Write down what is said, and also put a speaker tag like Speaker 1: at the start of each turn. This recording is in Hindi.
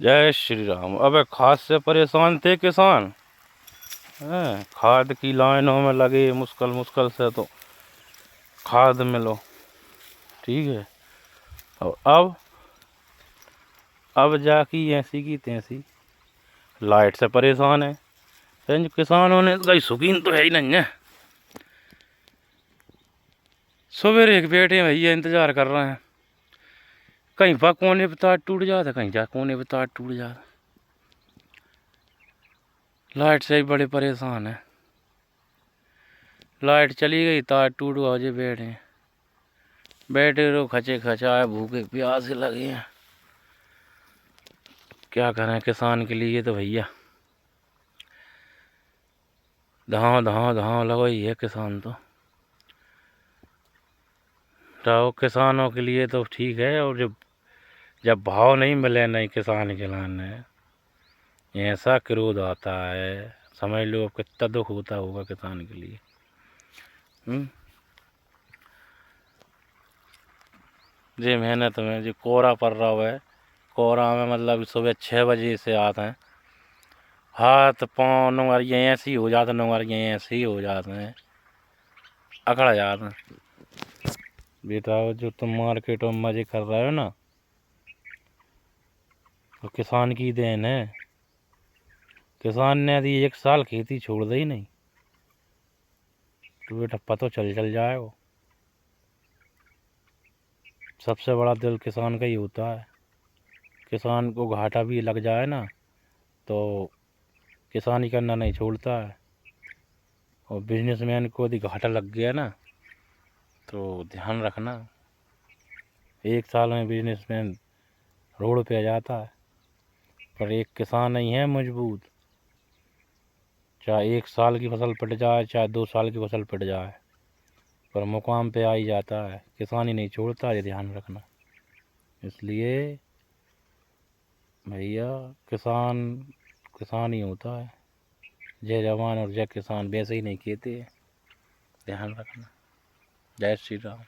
Speaker 1: जय श्री राम। अबे खाद से परेशान थे किसान हैं, खाद की लाइनों में लगे मुश्किल मुश्किल से तो खाद मिलो। ठीक है। और अब जाकी ऐसी की तैसी लाइट से परेशान है। फिर किसानों ने कहीं शौकीन तो है ही नहीं है। सवेरे एक बैठे भैया इंतजार कर रहे हैं, कहीं पर कोने पे तार टूट जाता, कहीं जा कोने पे तार टूट जाता। लाइट से ही बड़े परेशान है। लाइट चली गई, तार टूट गया, जे बैठे रहो खचे खचाए, भूखे प्यासे लगे हैं। क्या करें किसान के लिए तो भैया धाव धाव धाव लगो ही है किसान तो। किसानों के लिए तो ठीक है, और जब भाव नहीं मिले नहीं किसान के लाने, ऐसा क्रोध आता है, समझ लो कितना दुख होता होगा किसान के लिए। जी मेहनत में जो कोहरा पड़ रहा है, कोहरा में मतलब सुबह 6 बजे से आते हैं, हाथ पाँव नंगरियाँ ऐसी हो जाते, नंगरियाँ ऐसे ही हो जाते हैं, अकड़ जाते हैं। बताओ जो तुम मार्केटों में मजे कर रहे हो ना, तो किसान की देन है। किसान ने यदि 1 साल खेती छोड़ दी नहीं तो बेटा पता चल जाएगा। सबसे बड़ा दिल किसान का ही होता है। किसान को घाटा भी लग जाए ना तो किसानी करना नहीं छोड़ता है, और बिजनेसमैन को यदि घाटा लग गया ना तो ध्यान रखना, 1 साल में बिजनेसमैन रोड पे आ जाता है। पर एक किसान नहीं है मजबूत, चाहे 1 साल की फसल पिट जाए, चाहे 2 साल की फसल पिट जाए, पर मुकाम पे आ ही जाता है। किसान ही नहीं छोड़ता, ये ध्यान रखना। इसलिए भैया किसान किसान ही होता है। जय जवान और जय किसान वैसे ही नहीं कहते, ध्यान रखना। जय श्री राम।